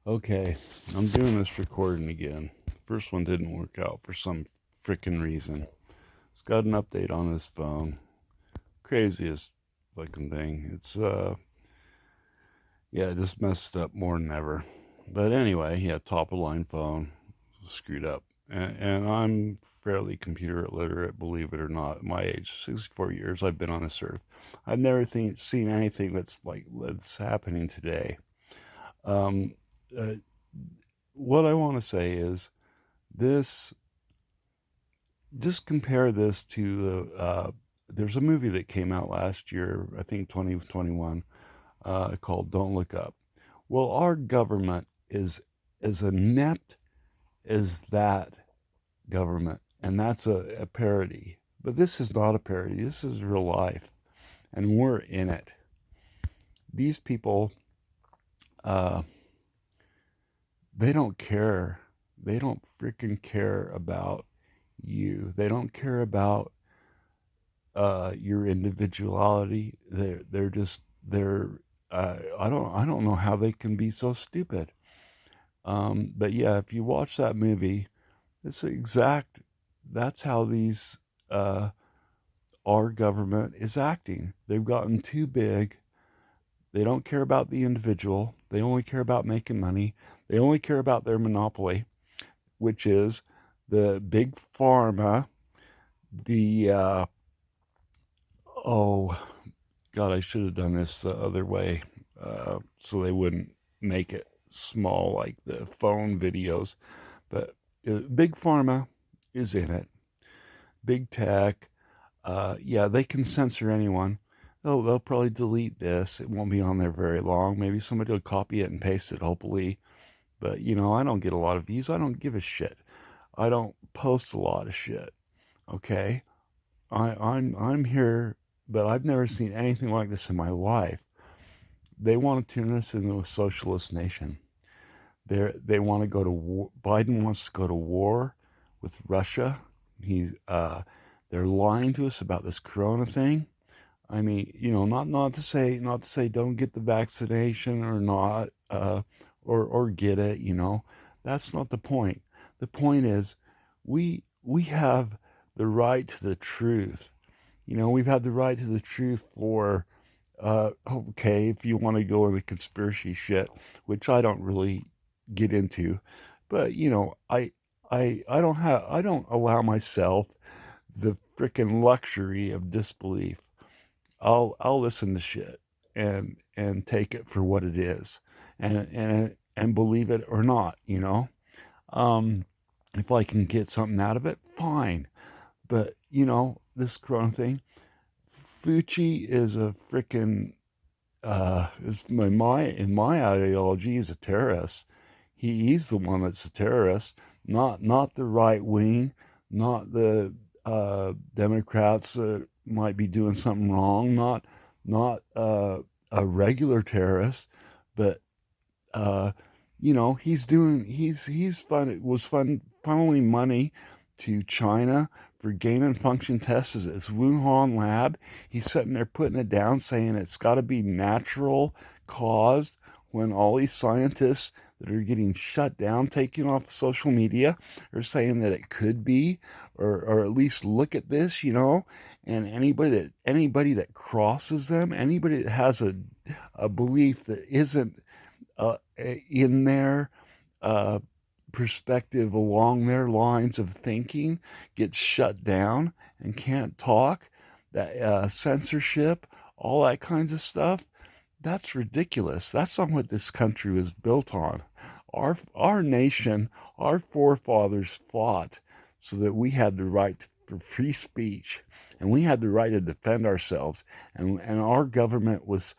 Okay, I'm doing this recording again. First one didn't work out for some freaking reason. It's got an update on his phone. Craziest fucking thing. Yeah, it just messed up more than ever. But anyway, yeah, top of line phone, screwed up. And I'm fairly computer illiterate, believe it or not. At my age, 64 years, I've been on this earth. I've never seen anything that's happening today. Um, uh, what I want to say is this just compare this to there's a movie that came out last year, I think 2021, called Don't Look Up. Well, our government is as inept as that government, and that's a parody. But this is not a parody. This is real life, and we're in it. These people, uh, they don't care. They don't freaking care about you. They don't care about your individuality. They're I don't know how they can be so stupid. But yeah, if you watch that movie, it's exact. That's how these uh, our government is acting. They've gotten too big. They don't care about the individual. They only care about making money. They only care about their monopoly, which is the big pharma. The oh God, I should have done this the other way, so they wouldn't make it small like the phone videos. But big pharma is in it. Big tech, yeah, they can censor anyone. They'll probably delete this. It won't be on there very long. Maybe somebody will copy it and paste it, hopefully. But I don't get a lot of views. I don't give a shit. I don't post a lot of shit. Okay, I'm here, but I've never seen anything like this in my life. They want to turn us into a socialist nation. They want to go to war. Biden wants to go to war with Russia. He's they're lying to us about this corona thing. I mean, not to say don't get the vaccination or not, or get it. That's not the point. The point is, we have the right to the truth. We've had the right to the truth for okay, if you want to go into conspiracy shit, which I don't really get into, but I don't allow myself the freaking luxury of disbelief. I'll listen to shit and take it for what it is, and believe it or not. Um, if I can get something out of it, fine. But this corona thing, Fucci is a freaking is my in my ideology is a terrorist. He's the one that's a terrorist, not the right wing, not the Democrats that might be doing something wrong, not a regular terrorist, but uh, he's funneling money to China for gain and function tests at its Wuhan lab. He's sitting there putting it down, saying it's got to be natural caused, when all these scientists that are getting shut down, taken off social media, are saying that it could be, or at least look at this. And anybody that crosses them, anybody that has a belief that isn't in their uh, perspective along their lines of thinking gets shut down and can't talk. That censorship, all that kinds of stuff, that's ridiculous. That's not what this country was built on. Our nation, our forefathers fought so that we had the right for free speech, and we had the right to defend ourselves. And our government was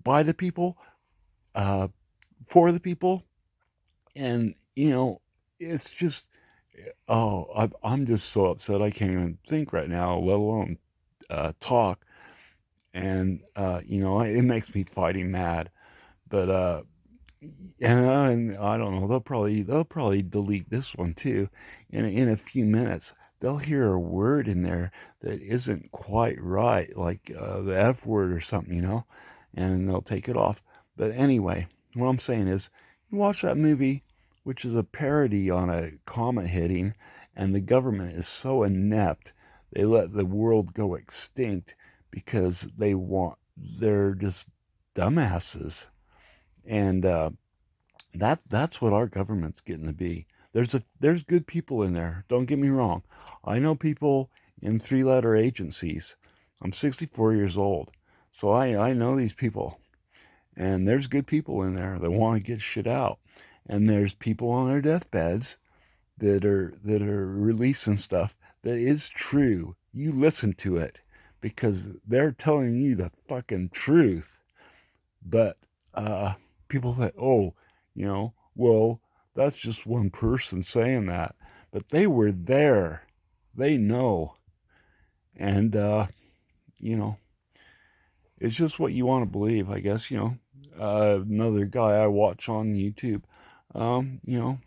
by the people, uh, for the people, and it's just, oh, I'm just so upset I can't even think right now, let alone talk. And it makes me fighting mad. But and I don't know, they'll probably delete this one too in a few minutes. They'll hear a word in there that isn't quite right, like the F word or something, and they'll take it off. But anyway, what I'm saying is, You watch that movie, which is a parody on a comet hitting, and the government is so inept, they let the world go extinct because they're just dumbasses. And that's what our government's getting to be. There's good people in there. Don't get me wrong. I know people in three-letter agencies. I'm 64 years old, so I know these people, and there's good people in there that want to get shit out, and there's people on their deathbeds that are releasing stuff that is true. You listen to it because they're telling you the fucking truth. But people say, oh, well, that's just one person saying that. But they were there. They know. And, you know, it's just what you want to believe, I guess, another guy I watch on YouTube,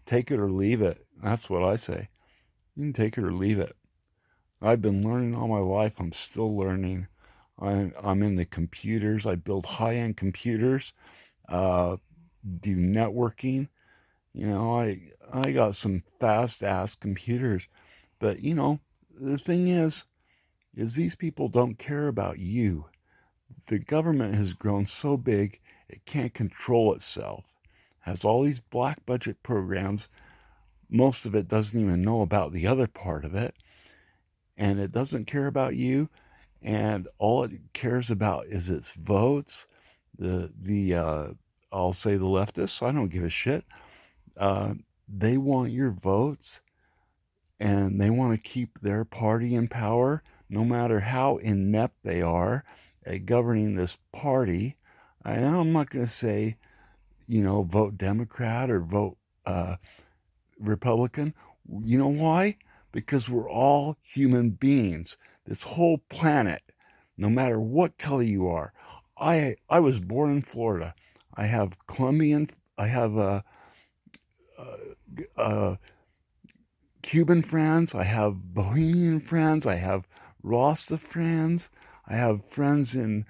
take it or leave it. That's what I say. You can take it or leave it. I've been learning all my life. I'm still learning. I'm in the computers. I build high-end computers, do networking. I got some fast-ass computers. But, the thing is these people don't care about you. The government has grown so big, it can't control itself. Has all these black budget programs. Most of it doesn't even know about the other part of it. And it doesn't care about you. And all it cares about is its votes. I'll say the leftists, I don't give a shit. They want your votes, and they want to keep their party in power, no matter how inept they are at governing this party. And I'm not going to say, vote Democrat or vote Republican. You know why? Because we're all human beings. This whole planet, no matter what color you are. I was born in Florida. I have Colombian. I have uh, Cuban friends. I have Bohemian friends. I have Rasta friends. I have friends in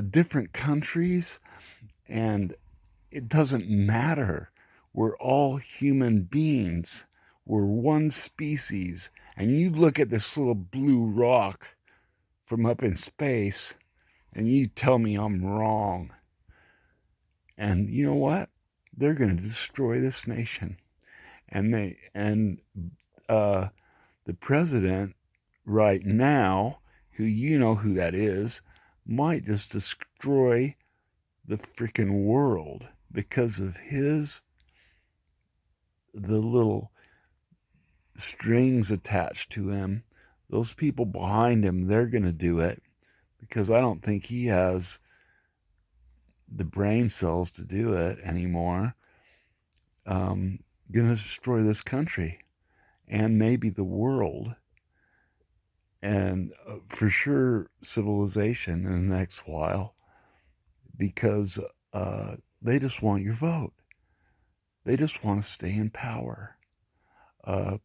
different countries, and it doesn't matter. We're all human beings. We're one species. And you look at this little blue rock from up in space, and you tell me I'm wrong. And you know what? They're going to destroy this nation. And the president right now, who you know who that is, might just destroy the freaking world because of the little strings attached to him. Those people behind him, they're going to do it because I don't think he has the brain cells to do it anymore. Going to destroy this country and maybe the world, and for sure civilization in the next while, because they just want your vote. They just want to stay in power. Uh,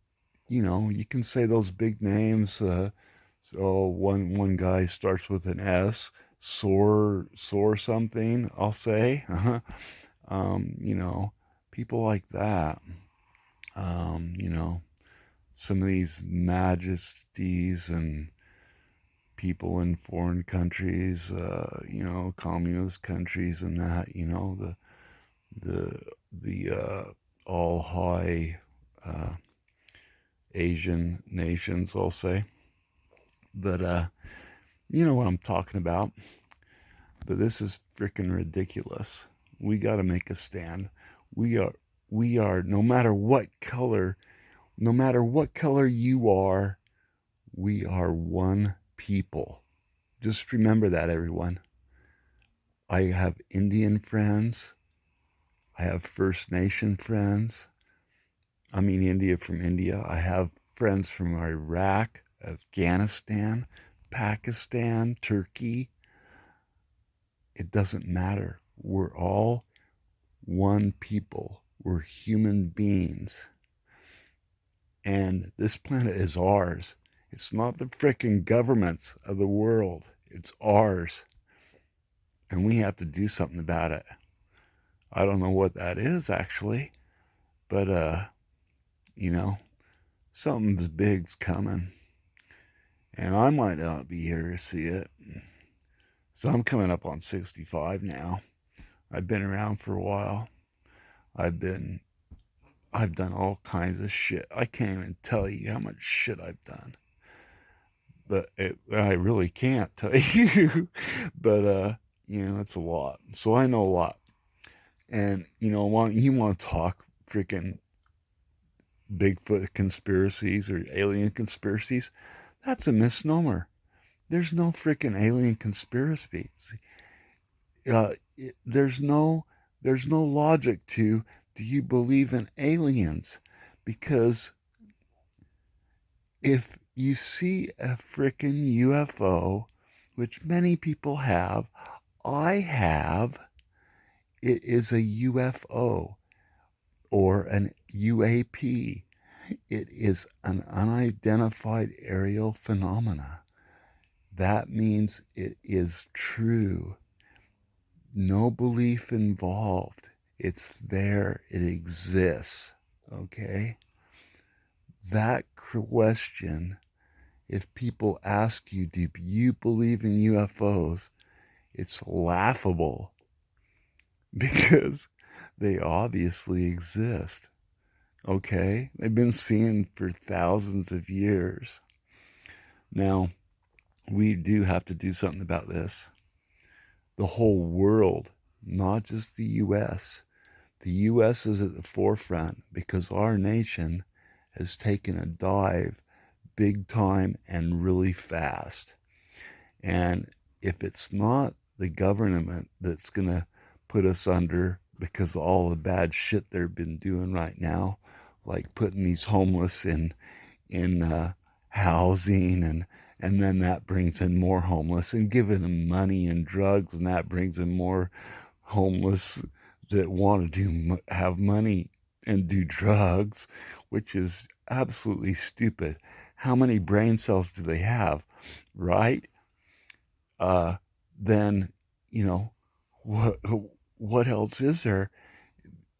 you can say those big names. So one guy starts with an S, soar something. I'll say, people like that. Some of these majesties and people in foreign countries, communist countries, and that, the all high Asian nations, I'll say. But you know what I'm talking about. But this is freaking ridiculous. We got to make a stand. We are no matter what color, you are, we are one people. Just remember that, everyone. I have Indian friends. I have First Nation friends. I mean, India from India. I have friends from Iraq, Afghanistan, Pakistan, Turkey. It doesn't matter. We're all one people. We're human beings. And this planet is ours. It's not the frickin' governments of the world. It's ours. And we have to do something about it. I don't know what that is actually, but you know, something's big's coming, and I might not be here to see it. So I'm coming up on 65 now. I've been around for a while. I've been I've done all kinds of shit. I can't even tell you how much shit I've done. But I really can't tell you. But it's a lot. So I know a lot. And you want to talk freaking Bigfoot conspiracies or alien conspiracies? That's a misnomer. There's no freaking alien conspiracies. Uh, there's no logic to do you believe in aliens? Because if you see a freaking UFO, which many people have, I have, it is a UFO or an UAP. It is an unidentified aerial phenomena. That means it is true. No belief involved. It's there. It exists. Okay? That question, if people ask you, do you believe in UFOs? It's laughable because they obviously exist. Okay? They've been seen for thousands of years. Now, we do have to do something about this. The whole world, not just the US. The US is at the forefront because our nation has taken a dive big time and really fast. And if it's not the government that's going to put us under because of all the bad shit they've been doing right now, like putting these homeless in housing, and then that brings in more homeless, and giving them money and drugs, and that brings in more homeless that want to have money and do drugs, which is absolutely stupid. How many brain cells do they have, right? uh, then you know what what else is there?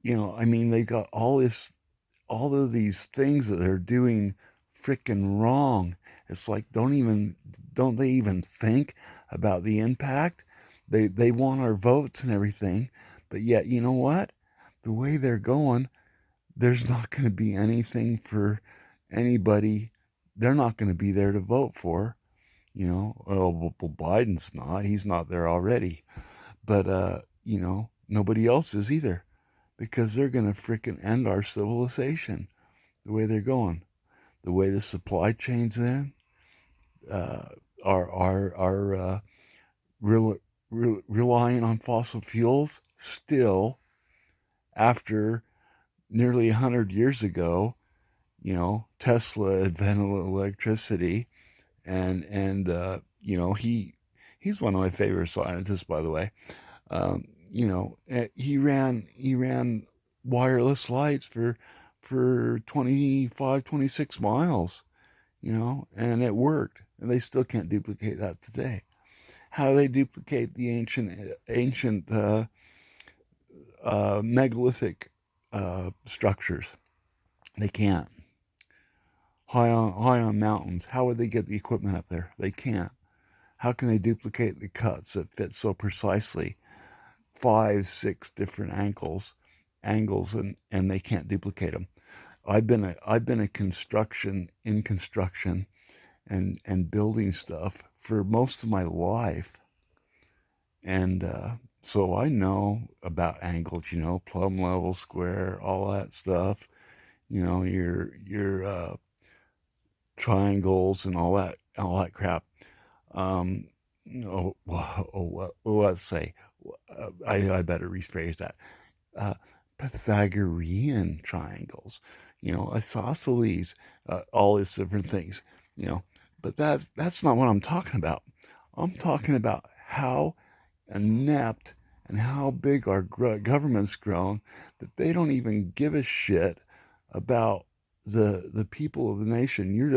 I mean, they got all of these things that they're doing freaking wrong. It's like don't they even think about the impact? They want our votes and everything, but yet you know what? The way they're going, there's not going to be anything for anybody. They're not going to be there to vote for. Well, Biden's not. He's not there already. But, nobody else is either because they're going to frickin' end our civilization the way they're going. The way the supply chains in uh, are relying on fossil fuels still after nearly 100 years ago. Tesla invented electricity, and he's one of my favorite scientists, by the way. He ran wireless lights for 25, 26 miles, and it worked, and they still can't duplicate that today. How do they duplicate the ancient megalithic structures? They can't. High on mountains, how would they get the equipment up there? They can't. How can they duplicate the cuts that fit so precisely 5, 6 different angles, and they can't duplicate them? I've been a construction and building stuff for most of my life, and so I know about angles, plumb level, square, all that stuff. Your triangles and all that crap. Um, let's say, I better rephrase that. Uh, Pythagorean triangles, isosceles, all these different things, you know. But that's not what I'm talking about. I'm talking about how inept and how big our government's grown that they don't even give a shit about the people of the nation. You're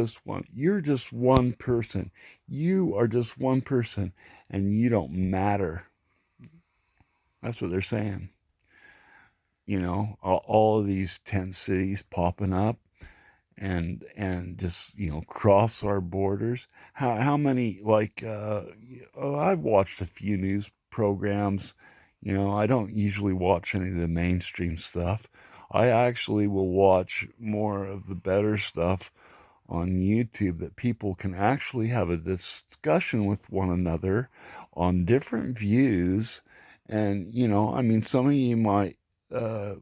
just one person. You are just one person, and you don't matter. That's what they're saying. all of these tent cities popping up and just cross our borders. How many I've watched a few news programs. I don't usually watch any of the mainstream stuff. I actually will watch more of the better stuff on YouTube that people can actually have a discussion with one another on different views. And, I mean, some of you might uh,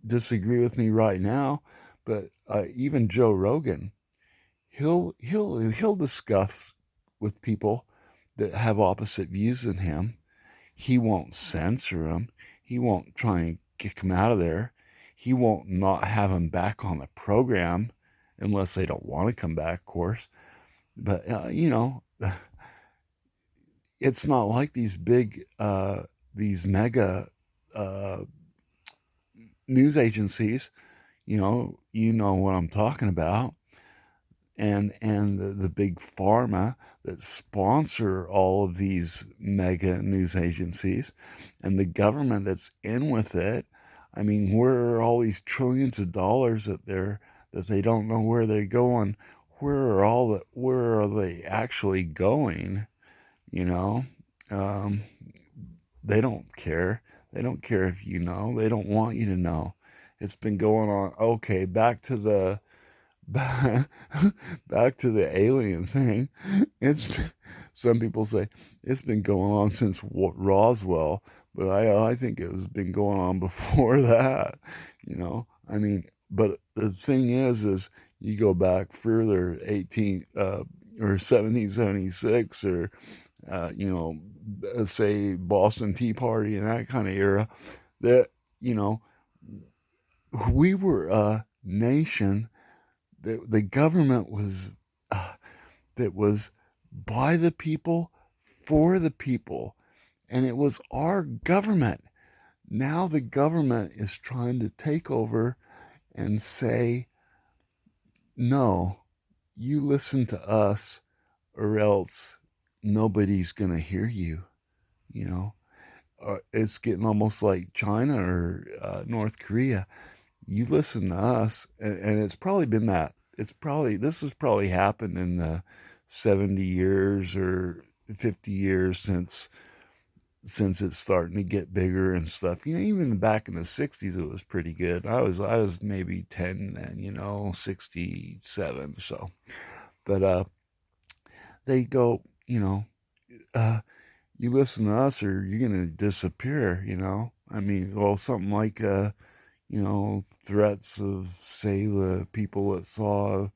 disagree with me right now, but even Joe Rogan, he'll discuss with people that have opposite views than him. He won't censor them. He won't try and kick them out of there. He won't not have them back on the program unless they don't want to come back, of course. But, it's not like these mega uh, news agencies. You know what I'm talking about. And the big pharma that sponsor all of these mega news agencies and the government that's in with it. I mean, where are all these trillions of dollars that they don't know where they're going? Where are they actually going? You know, um, they don't care. They don't care if you know. They don't want you to know. It's been going on. Okay, back, back to the alien thing. It's some people say it's been going on since Roswell, but I think it was been going on before that. I mean, but the thing is you go back further, 18 or 1776 or say Boston Tea Party and that kind of era, that you know we were a nation the government was that was by the people for the people, and it was our government. Now the government is trying to take over and say, no, you listen to us or else nobody's going to hear you. you know it's getting almost like China or North Korea. You listen to us, and it's probably been that. This has probably happened in the 70 years or 50 years since it's starting to get bigger and stuff. Even back in the 60s, it was pretty good. I was maybe 10 and 67. So, but they go, uh, you listen to us or you're gonna disappear. I mean, well, something like threats of, say, the people that saw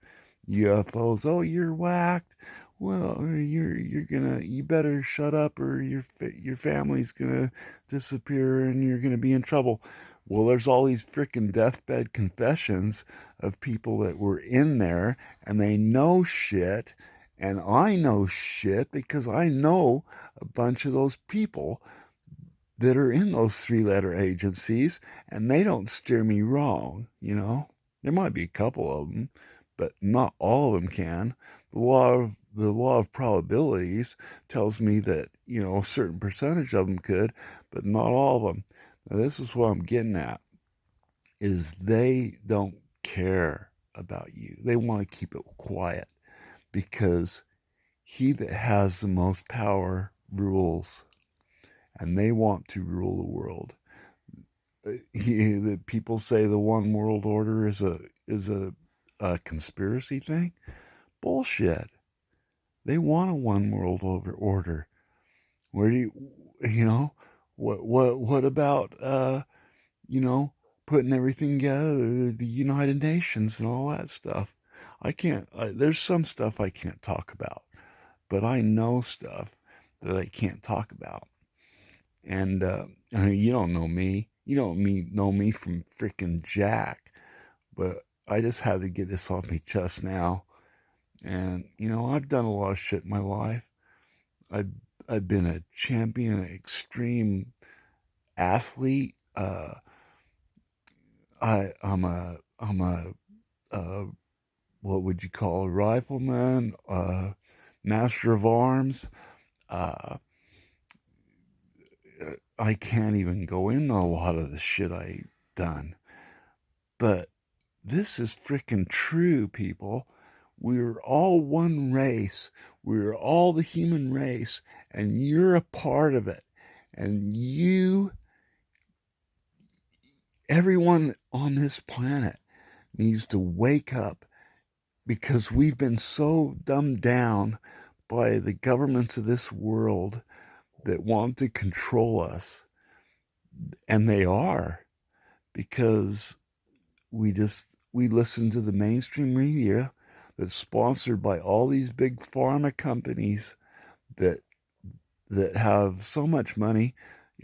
UFOs. Oh, you're whacked. Well, you better shut up, or your family's gonna disappear, and you're gonna be in trouble. Well, there's all these freaking deathbed confessions of people that were in there, and they know shit, and I know shit because I know a bunch of those people that are in those three-letter agencies, and they don't steer me wrong. There might be a couple of them, but not all of them can. The law of probabilities tells me that, a certain percentage of them could, but not all of them. Now, this is what I'm getting at, is they don't care about you. They want to keep it quiet because he that has the most power rules, and they want to rule the world. The people say the one world order is a conspiracy thing. Bullshit. They want a one world order. Where do you know what about you know putting everything together, the United Nations and all that stuff? I can't. There's some stuff I can't talk about, but I know stuff that I can't talk about. And I mean, you don't know me. You don't know me from freaking Jack. But I just had to get this off my chest now. And I've done a lot of shit in my life. I've I've been a champion, extreme athlete. I'm a what would you call a rifleman? Master of arms. Uh, I can't even go into a lot of the shit done. But this is freaking true, people. We're all one race. We're all the human race, and you're a part of it. And everyone on this planet needs to wake up, because we've been so dumbed down by the governments of this world that want to control us. And they are, because we listen to the mainstream media that's sponsored by all these big pharma companies that have so much money.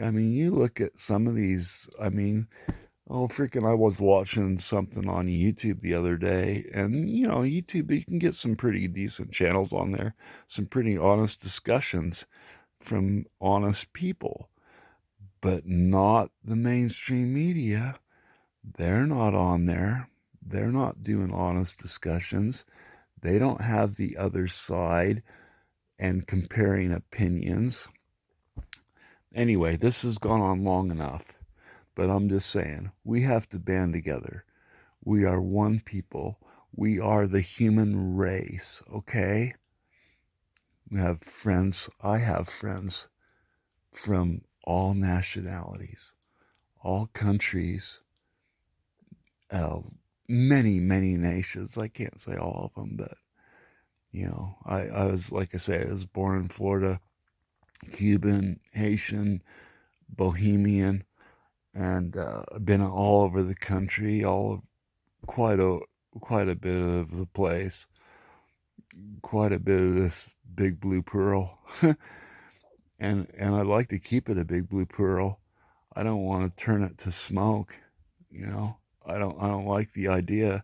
I mean, you look at some of these. I mean, oh freaking! I was watching something on YouTube the other day, and YouTube, you can get some pretty decent channels on there, some pretty honest discussions from honest people, but not the mainstream media. They're not on there. They're not doing honest discussions. They don't have the other side and comparing opinions. Anyway, this has gone on long enough, but I'm just saying, we have to band together. We are one people. We are the human race, okay? We have friends. I have friends from all nationalities, all countries, uh, many, many nations. I can't say all of them, but I was, like I say, I was born in Florida, Cuban, Haitian, Bohemian, and been all over the country, quite a quite a bit of the place, quite a bit of this big blue pearl, and I'd like to keep it a big blue pearl. I don't want to turn it to smoke, you know. I don't like the idea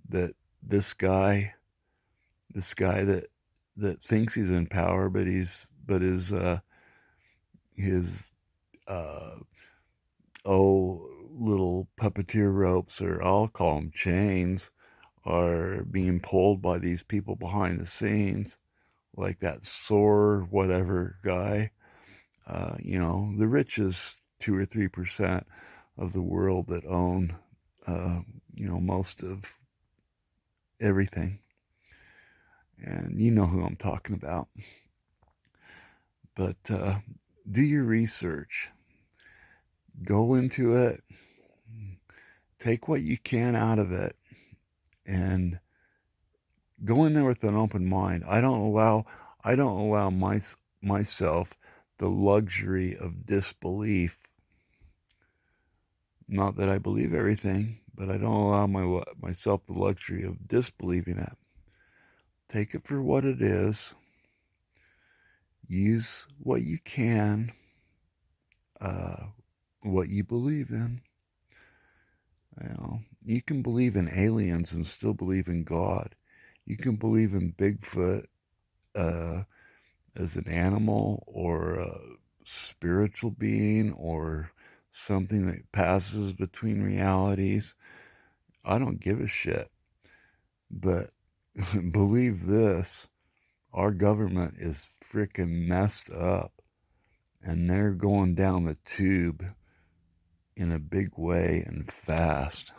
that this guy that thinks he's in power, but his uh little puppeteer ropes, or I'll call them chains, are being pulled by these people behind the scenes, like that Soar whatever guy. The richest 2 or 3% of the world that own, most of everything. And you know who I'm talking about. But do your research. Go into it. Take what you can out of it. And go in there with an open mind. I don't allow myself the luxury of disbelief. Not that I believe everything, but I don't allow myself the luxury of disbelieving it. Take it for what it is. Use what you can, what you believe in. You can believe in aliens and still believe in God. You can believe in Bigfoot as an animal or a spiritual being or something that passes between realities. I don't give a shit. But believe this, our government is freaking messed up, and they're going down the tube in a big way and fast.